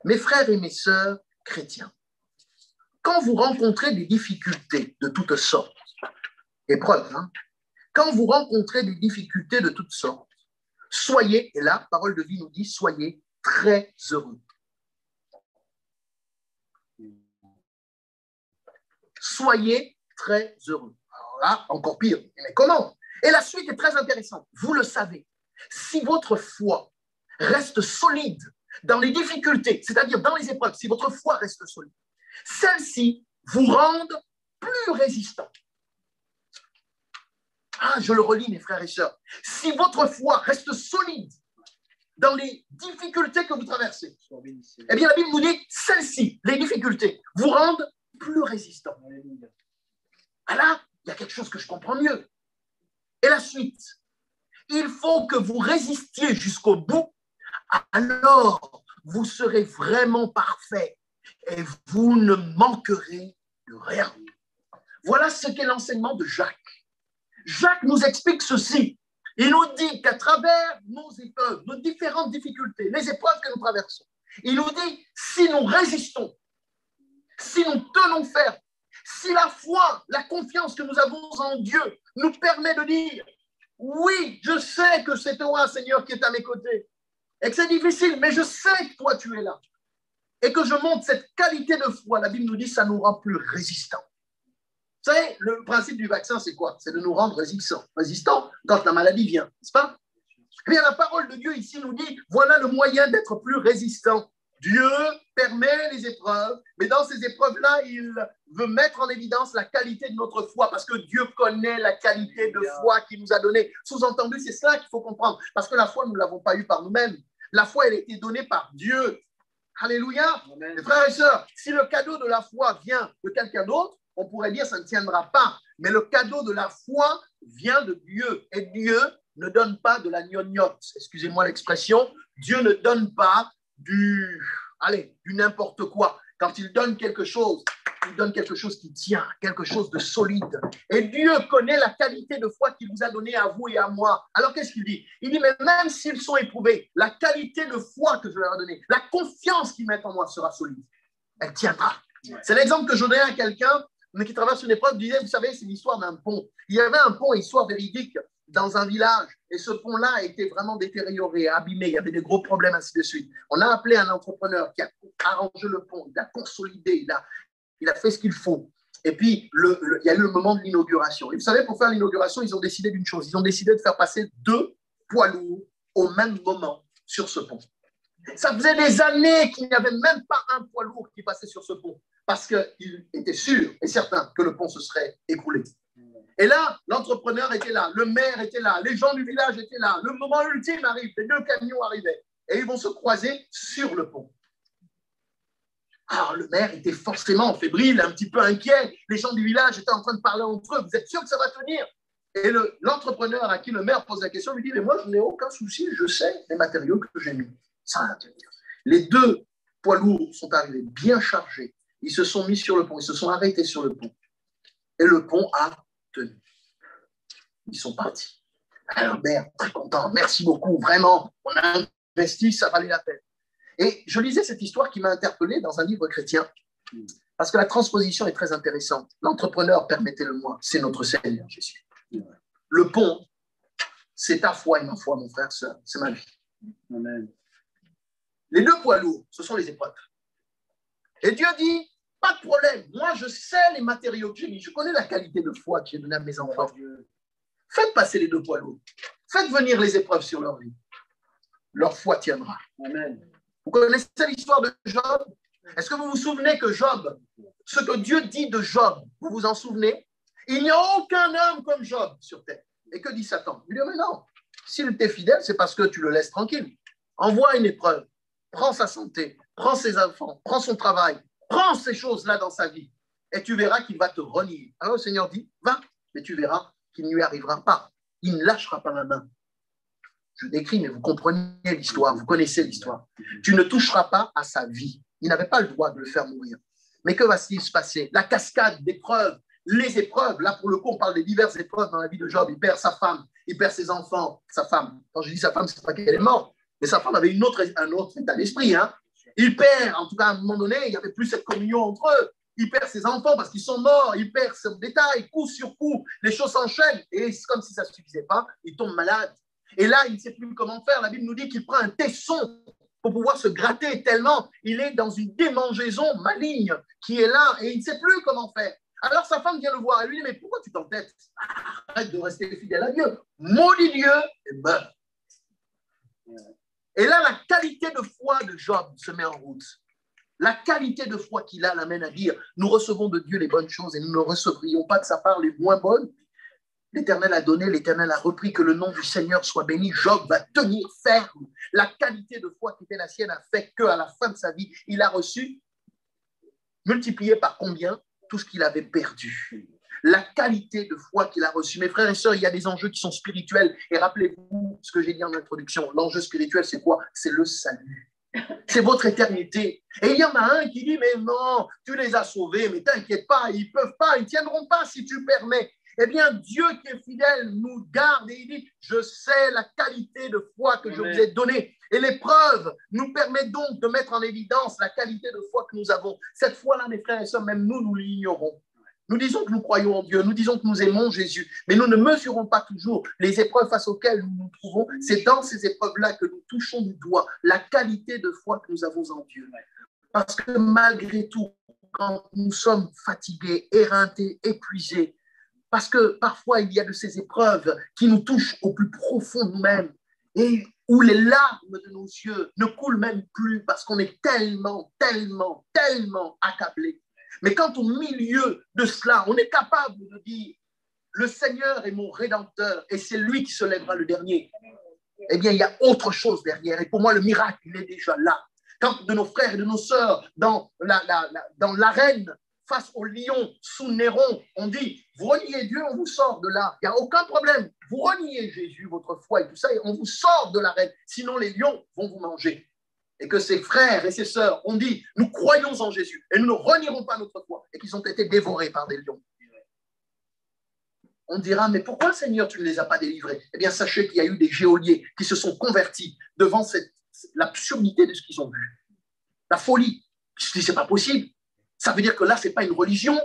Mes frères et mes sœurs chrétiens, quand vous rencontrez des difficultés de toutes sortes, épreuves, hein, quand vous rencontrez des difficultés de toutes sortes, soyez, et là, parole de vie nous dit, soyez très heureux. Soyez très heureux. Alors là, encore pire. Mais comment? Et la suite est très intéressante. Vous le savez, si votre foi reste solide dans les difficultés, c'est-à-dire dans les épreuves, si votre foi reste solide, celles-ci vous rendent plus résistants. Ah, je le relis, mes frères et sœurs. Si votre foi reste solide dans les difficultés que vous traversez, eh bien, la Bible nous dit, celles-ci, les difficultés, vous rendent plus résistants. Ah là, il y a quelque chose que je comprends mieux. Et la suite, il faut que vous résistiez jusqu'au bout, alors vous serez vraiment parfait et vous ne manquerez de rien. Voilà ce qu'est l'enseignement de Jacques. Jacques nous explique ceci. Il nous dit qu'à travers nos épreuves, nos différentes difficultés, les épreuves que nous traversons, il nous dit, si nous résistons, si nous tenons ferme, si la foi, la confiance que nous avons en Dieu nous permet de dire, oui, je sais que c'est toi, Seigneur, qui est à mes côtés, et que c'est difficile, mais je sais que toi, tu es là, et que je montre cette qualité de foi, la Bible nous dit, ça nous rend plus résistants. Vous savez, le principe du vaccin, c'est quoi? C'est de nous rendre résistants quand la maladie vient, n'est-ce pas? Eh bien, la parole de Dieu ici nous dit, voilà le moyen d'être plus résistant. Dieu permet les épreuves, mais dans ces épreuves-là, il veut mettre en évidence la qualité de notre foi, parce que Dieu connaît la qualité de foi qu'il nous a donnée. Sous-entendu, c'est cela qu'il faut comprendre, parce que la foi, nous ne l'avons pas eue par nous-mêmes. La foi, elle a été donnée par Dieu. Alléluia. Mes frères et sœurs, si le cadeau de la foi vient de quelqu'un d'autre, on pourrait dire que ça ne tiendra pas. Mais le cadeau de la foi vient de Dieu. Et Dieu ne donne pas de la gnognotte. Excusez-moi l'expression. Dieu ne donne pas du n'importe quoi. Quand il donne quelque chose, il donne quelque chose qui tient, quelque chose de solide. Et Dieu connaît la qualité de foi qu'il vous a donnée à vous et à moi. Alors qu'est-ce qu'il dit? Il dit, mais même s'ils sont éprouvés, la qualité de foi que je leur ai donnée, la confiance qu'ils mettent en moi sera solide. Elle tiendra. C'est l'exemple que je donnais à quelqu'un mais qui traverse une épreuve, disait, vous savez, c'est l'histoire d'un pont. Il y avait un pont, histoire véridique, dans un village, et ce pont-là a été vraiment détérioré, abîmé, il y avait des gros problèmes, ainsi de suite. On a appelé un entrepreneur qui a arrangé le pont, il a consolidé, il a fait ce qu'il faut. Et puis, il y a eu le moment de l'inauguration. Et vous savez, pour faire l'inauguration, ils ont décidé d'une chose, ils ont décidé de faire passer 2 poids lourds au même moment sur ce pont. Ça faisait des années qu'il n'y avait même pas un poids lourd qui passait sur ce pont, parce qu'il était sûr et certain que le pont se serait écroulé. Et là, l'entrepreneur était là, le maire était là, les gens du village étaient là, le moment ultime arrive, les 2 camions arrivaient, et ils vont se croiser sur le pont. Alors, le maire était forcément fébrile, un petit peu inquiet, les gens du village étaient en train de parler entre eux, vous êtes sûr que ça va tenir? Et l'entrepreneur à qui le maire pose la question lui dit, mais moi, je n'ai aucun souci, je sais les matériaux que j'ai mis. Ça va tenir. Les 2 poids lourds sont arrivés bien chargés. Ils se sont mis sur le pont, ils se sont arrêtés sur le pont. Et le pont a tenu. Ils sont partis. Alors, maire, très content, merci beaucoup, vraiment, on a investi, ça valait la peine. Et je lisais cette histoire qui m'a interpellé dans un livre chrétien, parce que la transposition est très intéressante. L'entrepreneur, permettez-le-moi, c'est notre Seigneur Jésus. Le pont, c'est ta foi et ma foi, mon frère, c'est ma vie. Amen. Les 2 poids lourds, ce sont les épreuves. Et Dieu dit, pas de problème, moi je sais les matériaux que j'ai mis, je connais la qualité de foi que j'ai donnée à mes enfants. Faites passer les 2 poids lourds, faites venir les épreuves sur leur vie. Leur foi tiendra. Amen. Vous connaissez l'histoire de Job? Est-ce que vous vous souvenez que Job, ce que Dieu dit de Job, vous vous en souvenez? Il n'y a aucun homme comme Job sur terre. Et que dit Satan? Il dit, mais non, s'il t'est fidèle, c'est parce que tu le laisses tranquille. Envoie une épreuve. Prends sa santé, prends ses enfants, prends son travail, prends ces choses-là dans sa vie et tu verras qu'il va te renier. Alors le Seigneur dit, va, mais tu verras qu'il ne lui arrivera pas. Il ne lâchera pas la main. Je décris, mais vous comprenez l'histoire, vous connaissez l'histoire. Tu ne toucheras pas à sa vie. Il n'avait pas le droit de le faire mourir. Mais que va-t-il se passer? La cascade d'épreuves, les épreuves, là pour le coup, on parle des diverses épreuves dans la vie de Job. Il perd sa femme, il perd ses enfants, sa femme. Quand je dis sa femme, c'est pas qu'elle est morte. Mais sa femme avait un autre état d'esprit. Hein. Il perd, en tout cas à un moment donné, il n'y avait plus cette communion entre eux. il perd ses enfants parce qu'ils sont morts, il perd son détail, coup sur coup, les choses s'enchaînent. Et c'est comme si ça ne suffisait pas, il tombe malade. Et là, il ne sait plus comment faire. La Bible nous dit qu'il prend un tesson pour pouvoir se gratter tellement il est dans une démangeaison maligne qui est là et il ne sait plus comment faire. Alors sa femme vient le voir et lui dit, mais pourquoi tu t'entêtes? Arrête de rester fidèle à Dieu. Maudis Dieu et meurs. Et là, la qualité de foi de Job se met en route. La qualité de foi qu'il a l'amène à dire, nous recevons de Dieu les bonnes choses et nous ne recevrions pas de sa part les moins bonnes. L'Éternel a donné, l'Éternel a repris, que le nom du Seigneur soit béni. Job va tenir ferme. La qualité de foi qui était la sienne a fait qu'à la fin de sa vie, il a reçu, multiplié par combien, tout ce qu'il avait perdu. La qualité de foi qu'il a reçue. Mes frères et sœurs, il y a des enjeux qui sont spirituels. Et rappelez-vous ce que j'ai dit en introduction. L'enjeu spirituel, c'est quoi? C'est le salut. C'est votre éternité. Et il y en a un qui dit, mais non, tu les as sauvés, mais t'inquiète pas, ils ne peuvent pas, ils ne tiendront pas si tu permets. Eh bien, Dieu qui est fidèle nous garde et il dit, je sais la qualité de foi que je vous ai donnée. Et l'épreuve nous permet donc de mettre en évidence la qualité de foi que nous avons. Cette foi-là, mes frères et sœurs, même nous l'ignorons. Nous disons que nous croyons en Dieu, nous disons que nous aimons Jésus, mais nous ne mesurons pas toujours les épreuves face auxquelles nous nous trouvons. C'est dans ces épreuves-là que nous touchons du doigt la qualité de foi que nous avons en Dieu. Parce que malgré tout, quand nous sommes fatigués, éreintés, épuisés, parce que parfois il y a de ces épreuves qui nous touchent au plus profond de nous-mêmes et où les larmes de nos yeux ne coulent même plus parce qu'on est tellement accablés. Mais quand au milieu de cela, on est capable de dire « Le Seigneur est mon Rédempteur et c'est lui qui se lèvera le dernier », eh bien, il y a autre chose derrière. Et pour moi, le miracle, il est déjà là. Quand de nos frères et de nos sœurs, dans l'arène, face au lion, sous Néron, on dit « Vous reniez Dieu, on vous sort de là. Il n'y a aucun problème. Vous reniez Jésus, votre foi et tout ça, et on vous sort de l'arène. Sinon, les lions vont vous manger. » Et que ses frères et ses sœurs ont dit, nous croyons en Jésus et nous ne renierons pas notre foi, et qu'ils ont été dévorés par des lions. On dira, mais pourquoi Seigneur, tu ne les as pas délivrés? Eh bien, sachez qu'il y a eu des geôliers qui se sont convertis devant l'absurdité de ce qu'ils ont vu. La folie. Je dis, c'est pas possible. Ça veut dire que là, c'est pas une religion.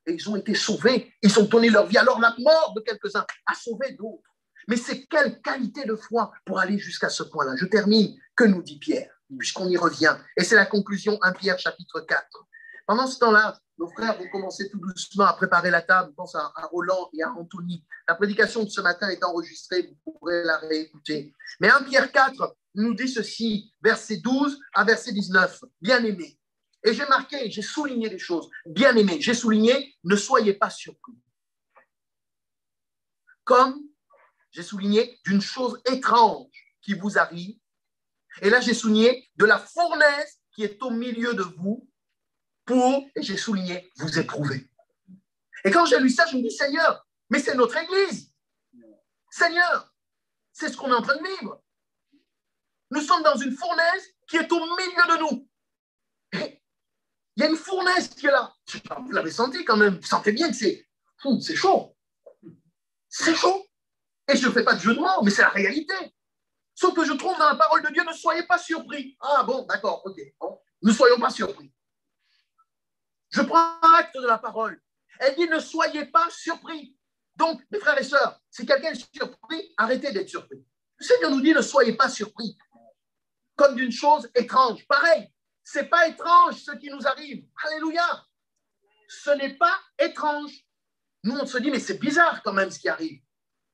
Et ils ont été sauvés. Ils ont donné leur vie. Alors, la mort de quelques-uns a sauvé d'autres. Mais c'est quelle qualité de foi pour aller jusqu'à ce point-là? Je termine. Que nous dit Pierre? Puisqu'on y revient. Et c'est la conclusion, 1 Pierre chapitre 4. Pendant ce temps-là, nos frères vont commencer tout doucement à préparer la table. Je pense à Roland et à Anthony. La prédication de ce matin est enregistrée, vous pourrez la réécouter. Mais 1 Pierre 4 nous dit ceci, verset 12 à verset 19. Bien-aimés. Et j'ai marqué, j'ai souligné des choses. Bien-aimés, j'ai souligné, ne soyez pas surpris. Comme j'ai souligné d'une chose étrange qui vous arrive. Et là, j'ai souligné de la fournaise qui est au milieu de vous pour, et j'ai souligné, vous éprouver. Et quand j'ai lu ça, je me dis, Seigneur, mais c'est notre Église. Seigneur, c'est ce qu'on est en train de vivre. Nous sommes dans une fournaise qui est au milieu de nous. Et il y a une fournaise qui est là. Vous l'avez senti quand même. Vous sentez bien que c'est chaud. C'est chaud. Et je ne fais pas de jeu de mots, mais c'est la réalité. Sauf que je trouve dans la parole de Dieu, ne soyez pas surpris. Ah bon, d'accord, ok. Bon, ne soyons pas surpris. Je prends acte de la parole. Elle dit, ne soyez pas surpris. Donc, mes frères et sœurs, si quelqu'un est surpris, arrêtez d'être surpris. Le Seigneur nous dit, ne soyez pas surpris. Comme d'une chose étrange. Pareil, ce n'est pas étrange ce qui nous arrive. Alléluia. Ce n'est pas étrange. Nous, on se dit, mais c'est bizarre quand même ce qui arrive.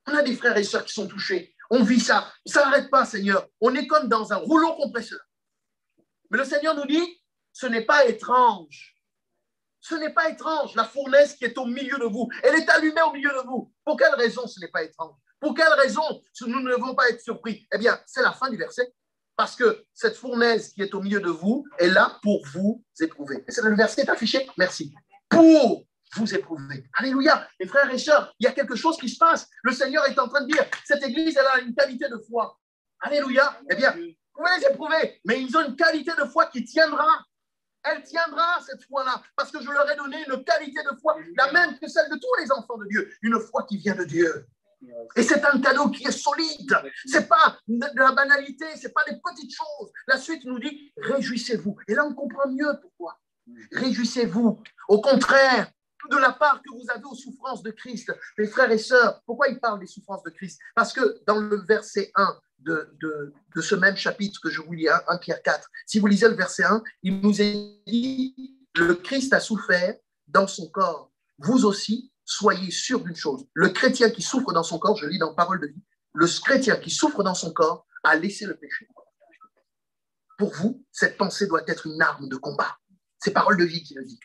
On a des frères et sœurs qui sont touchés. On vit ça. Ça n'arrête pas, Seigneur. On est comme dans un rouleau compresseur. Mais le Seigneur nous dit, ce n'est pas étrange. Ce n'est pas étrange. La fournaise qui est au milieu de vous, elle est allumée au milieu de vous. Pour quelle raison ce n'est pas étrange? Pour quelle raison nous ne devons pas être surpris? Eh bien, c'est la fin du verset. Parce que cette fournaise qui est au milieu de vous est là pour vous éprouver. Et c'est le verset affiché. Merci. Pour vous éprouver. Alléluia. Les frères et sœurs, il y a quelque chose qui se passe. Le Seigneur est en train de dire, cette église, elle a une qualité de foi. Alléluia. Eh bien, vous pouvez les éprouver, mais ils ont une qualité de foi qui tiendra. Elle tiendra, cette foi-là, parce que je leur ai donné une qualité de foi, la même que celle de tous les enfants de Dieu. Une foi qui vient de Dieu. Et c'est un cadeau qui est solide. Ce n'est pas de la banalité, ce n'est pas des petites choses. La suite nous dit, réjouissez-vous. Et là, on comprend mieux pourquoi. Réjouissez-vous Au contraire, de la part que vous avez aux souffrances de Christ, mes frères et sœurs, pourquoi il parle des souffrances de Christ? Parce que dans le verset 1 de ce même chapitre que je vous lis, 1 Pierre 4, si vous lisez le verset 1, il nous est dit, le Christ a souffert dans son corps. Vous aussi, soyez sûrs d'une chose. Le chrétien qui souffre dans son corps, je lis dans Parole de vie, le chrétien qui souffre dans son corps a laissé le péché. Pour vous, cette pensée doit être une arme de combat. C'est Parole de vie qui le dit.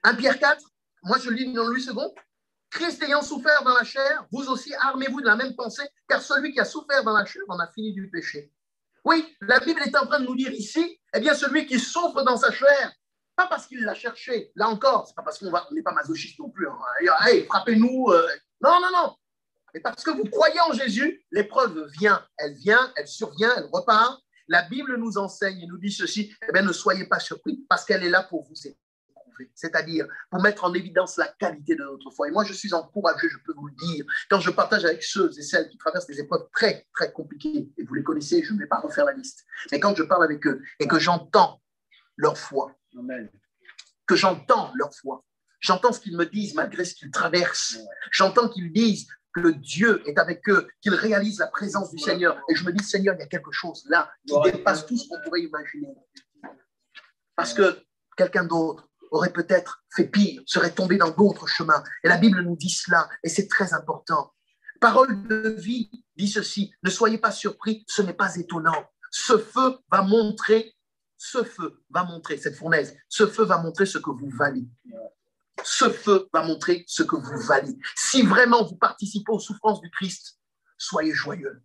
1 Pierre 4, moi je lis dans Louis II, Christ ayant souffert dans la chair, vous aussi armez-vous de la même pensée, car celui qui a souffert dans la chair en a fini du péché. Oui, la Bible est en train de nous dire ici, eh bien celui qui souffre dans sa chair, pas parce qu'il l'a cherché, là encore, c'est pas parce qu'on n'est pas masochiste non plus, hein. Hey, frappez-nous, non, non, non, mais parce que vous croyez en Jésus, l'épreuve vient, elle survient, elle repart. La Bible nous enseigne et nous dit ceci, eh bien ne soyez pas surpris, parce qu'elle est là pour vous éprouver, c'est-à-dire pour mettre en évidence la qualité de notre foi. Et moi, je suis encouragé, je peux vous le dire, quand je partage avec ceux et celles qui traversent des épreuves très, très compliquées, et vous les connaissez, je ne vais pas refaire la liste, mais quand je parle avec eux et que j'entends leur foi, Amen. que j'entends leur foi, j'entends ce qu'ils me disent malgré ce qu'ils traversent, j'entends qu'ils disent que Dieu est avec eux, qu'ils réalisent la présence du Seigneur, et je me dis, Seigneur, il y a quelque chose là qui dépasse tout ce qu'on pourrait imaginer. Parce que quelqu'un d'autre aurait peut-être fait pire, serait tombé dans d'autres chemins. Et la Bible nous dit cela, et c'est très important. Parole de vie dit ceci, ne soyez pas surpris, ce n'est pas étonnant. Ce feu va montrer, cette fournaise, ce feu va montrer ce que vous valez. Ce feu va montrer ce que vous valez. Si vraiment vous participez aux souffrances du Christ, soyez joyeux.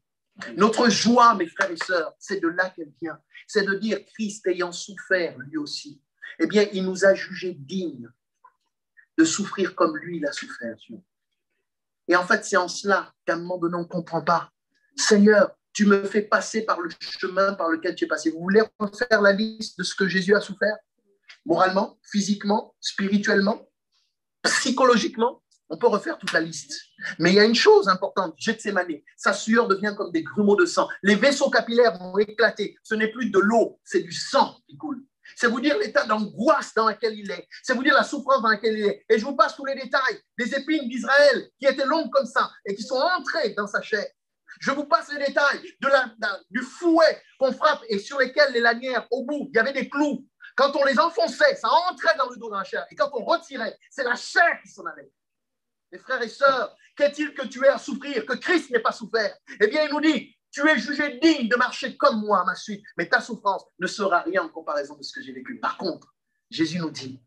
Notre joie, mes frères et sœurs, c'est de là qu'elle vient. C'est de dire, Christ ayant souffert lui aussi, eh bien, il nous a jugés dignes de souffrir comme lui, il a souffert. Et en fait, c'est en cela qu'à un moment donné, on ne comprend pas. Seigneur, tu me fais passer par le chemin par lequel tu es passé. Vous voulez refaire la liste de ce que Jésus a souffert? Moralement, physiquement, spirituellement, psychologiquement, on peut refaire toute la liste. Mais il y a une chose importante, Gethsémane, sa sueur devient comme des grumeaux de sang. Les vaisseaux capillaires vont éclater. Ce n'est plus de l'eau, c'est du sang qui coule. C'est vous dire l'état d'angoisse dans lequel il est. C'est vous dire la souffrance dans laquelle il est. Et je vous passe tous les détails des épines d'Israël qui étaient longues comme ça et qui sont entrées dans sa chair. Je vous passe les détails du fouet qu'on frappe et sur lesquels les lanières, au bout, il y avait des clous. Quand on les enfonçait, ça entrait dans le dos de la chair. Et quand on retirait, c'est la chair qui s'en allait. Mes frères et sœurs, qu'est-il que tu aies à souffrir, que Christ n'ait pas souffert? Eh bien, il nous dit, tu es jugé digne de marcher comme moi à ma suite, mais ta souffrance ne sera rien en comparaison de ce que j'ai vécu. Par contre, Jésus nous dit,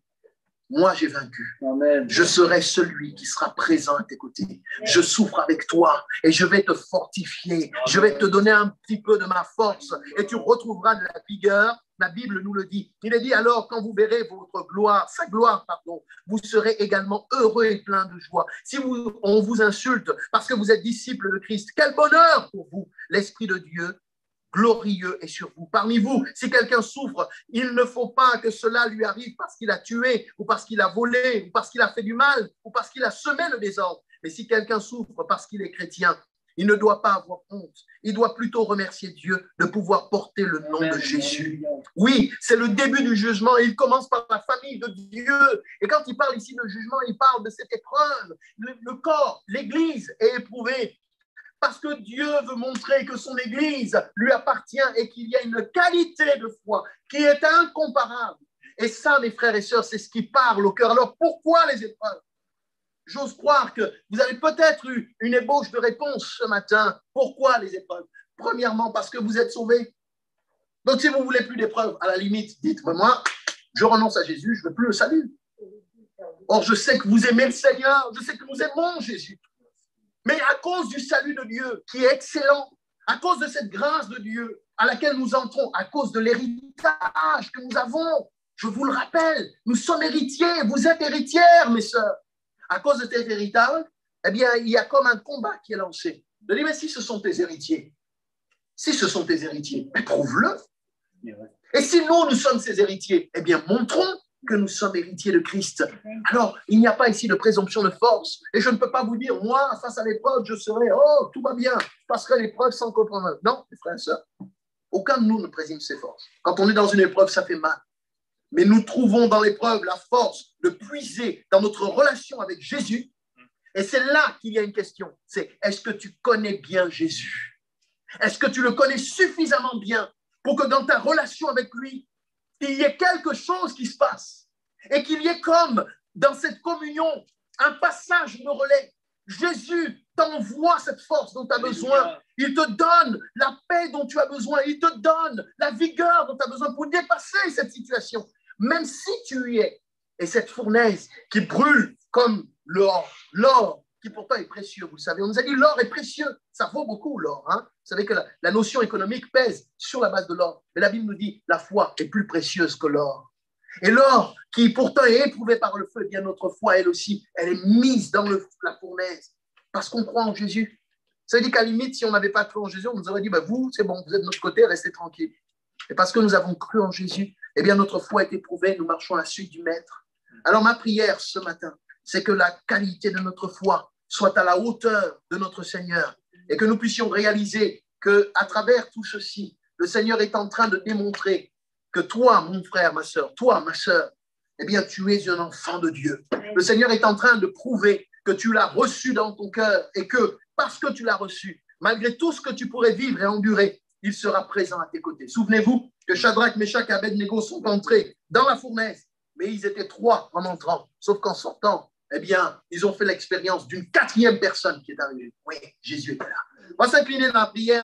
moi j'ai vaincu. Amen. Je serai celui qui sera présent à tes côtés. Je souffre avec toi et je vais te fortifier. Je vais te donner un petit peu de ma force et tu retrouveras de la vigueur. La Bible nous le dit. Il est dit alors, quand vous verrez votre gloire, sa gloire, pardon, vous serez également heureux et plein de joie. Si on vous insulte parce que vous êtes disciples de Christ, quel bonheur pour vous. L'Esprit de Dieu glorieux est sur vous. Parmi vous, si quelqu'un souffre, il ne faut pas que cela lui arrive parce qu'il a tué, ou parce qu'il a volé, ou parce qu'il a fait du mal, ou parce qu'il a semé le désordre. Mais si quelqu'un souffre parce qu'il est chrétien, il ne doit pas avoir honte. Il doit plutôt remercier Dieu de pouvoir porter le nom de Jésus. Oui, c'est le début du jugement. Il commence par la famille de Dieu. Et quand il parle ici de jugement, il parle de cette épreuve. Le corps, l'Église est éprouvée. Parce que Dieu veut montrer que son Église lui appartient et qu'il y a une qualité de foi qui est incomparable. Et ça, mes frères et sœurs, c'est ce qui parle au cœur. Alors, pourquoi les épreuves? J'ose croire que vous avez peut-être eu une ébauche de réponse ce matin. Pourquoi les épreuves? Premièrement, parce que vous êtes sauvés. Donc, si vous ne voulez plus d'épreuves, à la limite, dites-moi, je renonce à Jésus, je ne veux plus le salut. Or, je sais que vous aimez le Seigneur, je sais que nous aimons Jésus. Mais à cause du salut de Dieu, qui est excellent, à cause de cette grâce de Dieu à laquelle nous entrons, à cause de l'héritage que nous avons, je vous le rappelle, nous sommes héritiers, vous êtes héritières, mes sœurs. À cause de cet héritage, eh bien, il y a comme un combat qui est lancé. De dire, mais si ce sont tes héritiers, mais prouve-le. Et si nous sommes ses héritiers, eh bien, montrons que nous sommes héritiers de Christ. Alors, il n'y a pas ici de présomption de force. Et je ne peux pas vous dire, moi, face à l'épreuve, je serai, oh, tout va bien, je passerai l'épreuve sans compromettre. Non, mes frères et sœurs, aucun de nous ne présume ses forces. Quand on est dans une épreuve, ça fait mal. Mais nous trouvons dans l'épreuve la force de puiser dans notre relation avec Jésus. Et c'est là qu'il y a une question. C'est est-ce que tu connais bien Jésus? Est-ce que tu le connais suffisamment bien pour que dans ta relation avec lui, il y ait quelque chose qui se passe et qu'il y ait comme dans cette communion un passage de relais. Jésus t'envoie cette force dont tu as besoin. Il te donne la paix dont tu as besoin. Il te donne la vigueur dont tu as besoin pour dépasser cette situation. Même si tu y es. Et cette fournaise qui brûle comme l'or qui pourtant est précieux. Vous savez, on nous a dit l'or est précieux. Ça vaut beaucoup l'or. Hein? Vous savez que la notion économique pèse sur la base de l'or. Mais la Bible nous dit la foi est plus précieuse que l'or. Et l'or, qui pourtant est éprouvé par le feu, eh bien notre foi, elle aussi, elle est mise dans la fournaise parce qu'on croit en Jésus. Ça veut dire qu'à la limite, si on n'avait pas cru en Jésus, on nous aurait dit, vous, c'est bon, vous êtes de notre côté, restez tranquille. Et parce que nous avons cru en Jésus, eh bien notre foi est éprouvée, nous marchons à la suite du Maître. Alors ma prière ce matin, c'est que la qualité de notre foi soit à la hauteur de notre Seigneur et que nous puissions réaliser qu'à travers tout ceci, le Seigneur est en train de démontrer que toi, mon frère, ma sœur, toi, ma sœur, eh bien, tu es un enfant de Dieu. Le Seigneur est en train de prouver que tu l'as reçu dans ton cœur et que, parce que tu l'as reçu, malgré tout ce que tu pourrais vivre et endurer, il sera présent à tes côtés. Souvenez-vous que Shadrach, Meshach et Abednego sont entrés dans la fournaise, mais ils étaient 3 en entrant, sauf qu'en sortant, eh bien, ils ont fait l'expérience d'une 4e personne qui est arrivée. Oui, Jésus était là. On va s'incliner dans la prière.